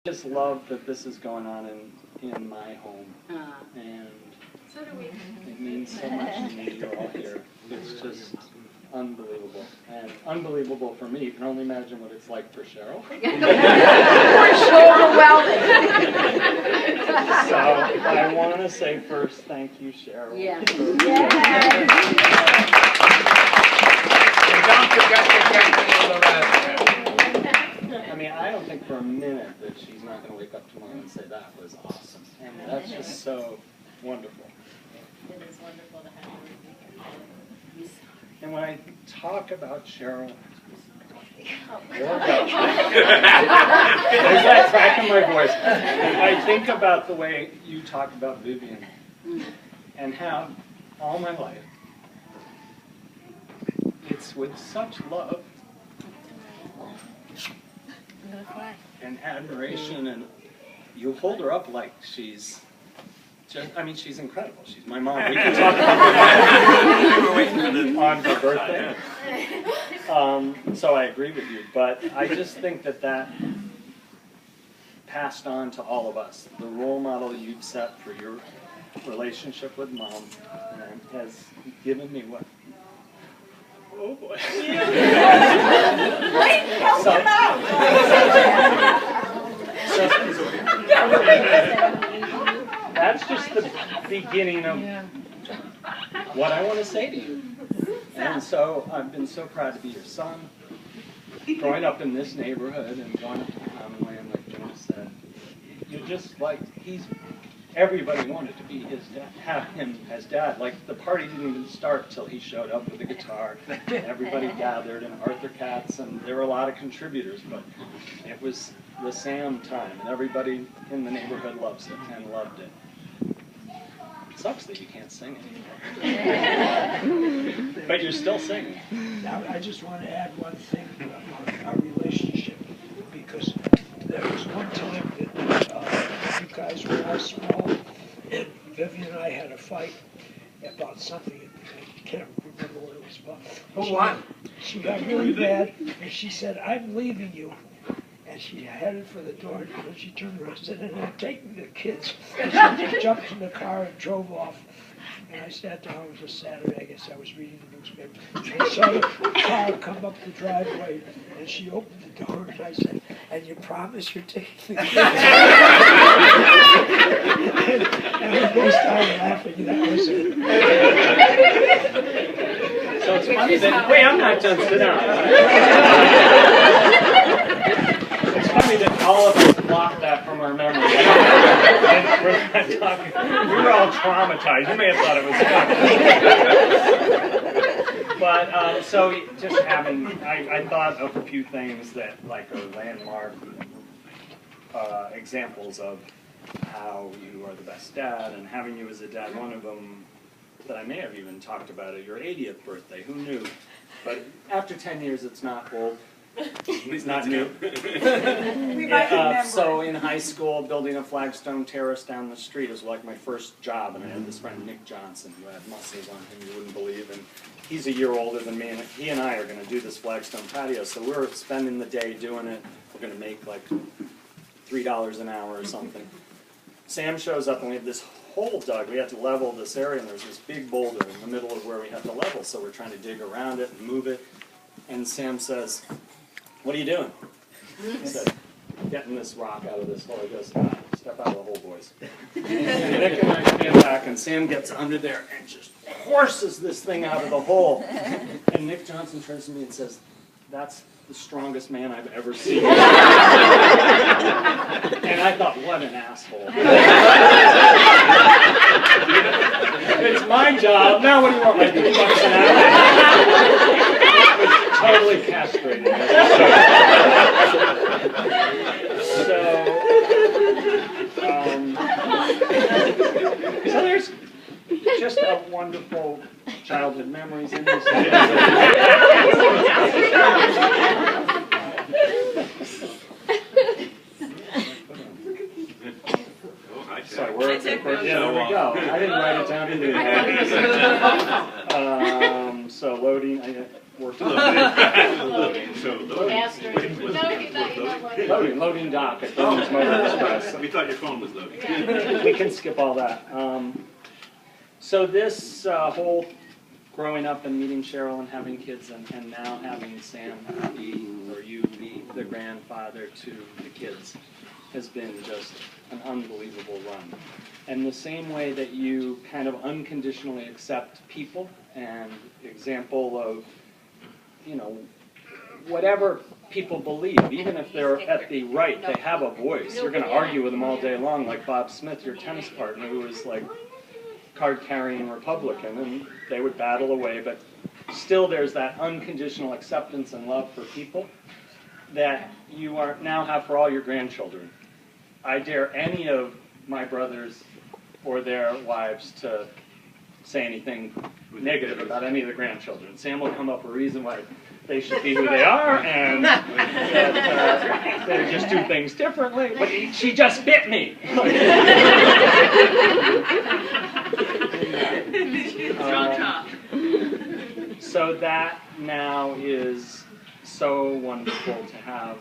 just love that this is going on in my home, and so do we. it means so much to me. You're all here. It's just unbelievable, and unbelievable for me. You can only imagine what it's like for Cheryl. Overwhelming. So I want to say first, thank you, Cheryl. Yeah. And don't forget to get me the rest. I mean, I don't think for a minute that she's not going to wake up tomorrow and say that was awesome. And that's just so wonderful. It is wonderful to have you. And when I talk about Cheryl, there's that crack in my voice. I think about the way you talk about Vivian, and how all my life, it's with such love and admiration, and you hold her up like she's just, I mean, she's incredible. She's my mom. We can talk about her on her birthday. So I agree with you, but I just think that passed on to all of us. The role model you've set for your relationship with Mom has given me what? Oh boy. That's just the beginning of what I want to say to you. And so I've been so proud to be your son. Growing up in this neighborhood and going up to Commonland, like Jim said, you're just like, everybody wanted to be his dad, have him as dad. Like, the party didn't even start till he showed up with a guitar. Everybody gathered, and Arthur Katz, and there were a lot of contributors, but it was the Sam time, and everybody in the neighborhood loves it and loved it. It sucks that you can't sing anymore. But you're still singing. Now, I just want to add one thing about our relationship, because there was one time that you guys were all small, and Vivian and I had a fight about something. I can't remember what it was about. Who won? She got really mad, and she said, "I'm leaving you." And she headed for the door, and when she turned around, she said, "And I'm taking the kids." And she just jumped in the car and drove off. And I sat down, it was a Saturday, I guess I was reading the newspaper. And I saw the car come up the driveway, and she opened the door, and I said, "And you promise you're taking the kids?" and we both started laughing, that was it. So it's funny that, wait, I'm not done, sit down. It's funny that all of us blocked that from our memory. And we're not talking, we were all traumatized. You may have thought it was fun. But, so just having, I thought of a few things that, like, are landmark examples of how you are the best dad, and having you as a dad. One of them that I may have even talked about at your 80th birthday. Who knew? But after 10 years, it's not old. It's not new. So in high school, building a flagstone terrace down the street was like my first job, and I had this friend Nick Johnson who had muscles on him you wouldn't believe, and he's a year older than me, and he and I are going to do this flagstone patio. So we're spending the day doing it. We're going to make like $3 an hour or something. Sam shows up, and we have this hole dug. We had to level this area, and there's this big boulder in the middle of where we have to level. So we're trying to dig around it and move it. And Sam says, "What are you doing?" I said, "Getting this rock out of this hole." He goes, "Step out of the hole, boys." And Nick and I stand back, and Sam gets under there and just forces this thing out of the hole. And Nick Johnson turns to me and says, "That's the strongest man I've ever seen." And I thought, what an asshole. It's my job. Now what do you want, my $2 an hour? Totally castrated. So there's just a wonderful childhood memories in this. Sorry, there we go. I didn't write it down either. So loading, I worked on loading. Loading dock at Berman's Motor. We thought your phone was loaded. We can skip all that. So this whole growing up and meeting Cheryl and having kids and now having Sam be, or you be the grandfather to the kids has been just an unbelievable run. And the same way that you kind of unconditionally accept people and example of, you know, whatever people believe, even if they're at the right, they have a voice. You're going to argue with them all day long, like Bob Smith, your tennis partner, who was like card-carrying Republican, and they would battle away, but still there's that unconditional acceptance and love for people that you are now have for all your grandchildren. I dare any of my brothers or their wives to say anything negative about any of the grandchildren. Sam will come up with a reason why they should be who they are, and that they just do things differently. But she just bit me. So that now is so wonderful to have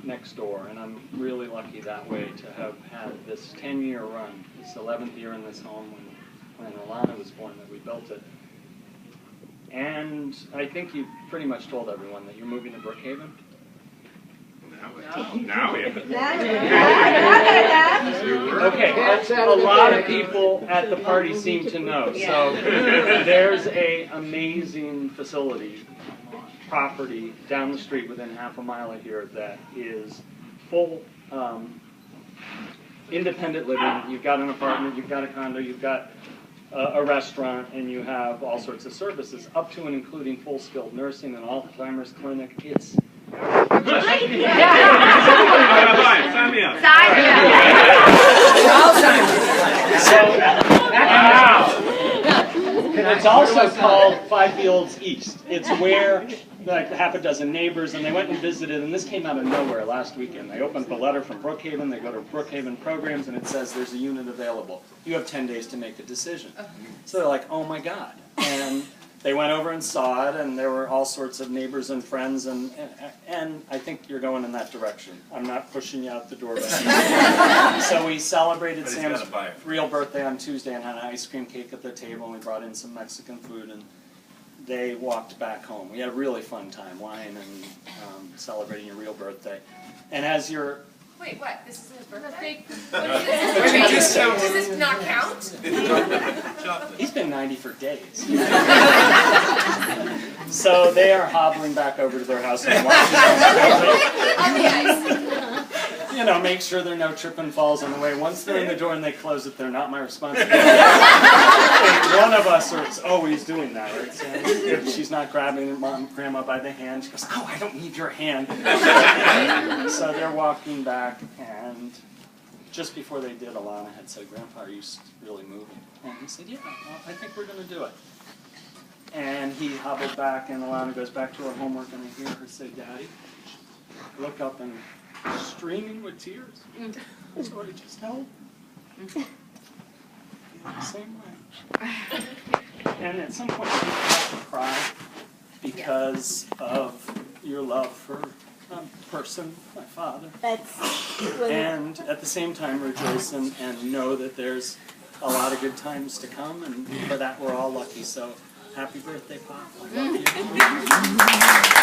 next door, and I'm really lucky that way to have had this 10-year run, this 11th year in this home when Alana was born that we built it. And I think you pretty much told everyone that you're moving to Brookhaven. Now we have it. Okay, a lot of people at the party seem to know. So there's a amazing facility, property down the street within half a mile of here that is full independent living. You've got an apartment, you've got a condo, you've got a restaurant, and you have all sorts of services, up to and including full skilled nursing and Alzheimer's clinic. It's Sign me up. It's also called Five Fields East. It's where like half a dozen neighbors, and they went and visited, and this came out of nowhere last weekend. They opened the letter from Brookhaven, they go to Brookhaven Programs, and it says there's a unit available. You have 10 days to make a decision. So they're like, oh my God. And they went over and saw it, and there were all sorts of neighbors and friends, and I think you're going in that direction. I'm not pushing you out the door. So we celebrated Sam's real birthday on Tuesday and had an ice cream cake at the table, and we brought in some Mexican food, and they walked back home. We had a really fun time, wine and celebrating your real birthday. And as you're... Wait, what? This isn't his birthday? Does this not count? He's been 90 for days. So they are hobbling back over to their house and watching On the ice. you know, make sure there are no trip and falls on the way. Once they're in the door and they close it, they're not my responsibility. One of us is always doing that, right? So if she's not grabbing Grandma by the hand, she goes, oh, I don't need your hand. So they're walking back, and just before they did, Alana had said, Grandpa, are you really moving? And he said, yeah, well, I think we're going to do it. And he hobbled back, and Alana goes back to her homework, and I hear her say, Daddy, look up and streaming with tears. That's what I just held. Feel the same way. And at some point, you have to cry because of your love for a person, my father. And at the same time, rejoice and know that there's a lot of good times to come, and for that, we're all lucky. So, happy birthday, Pop. I love you.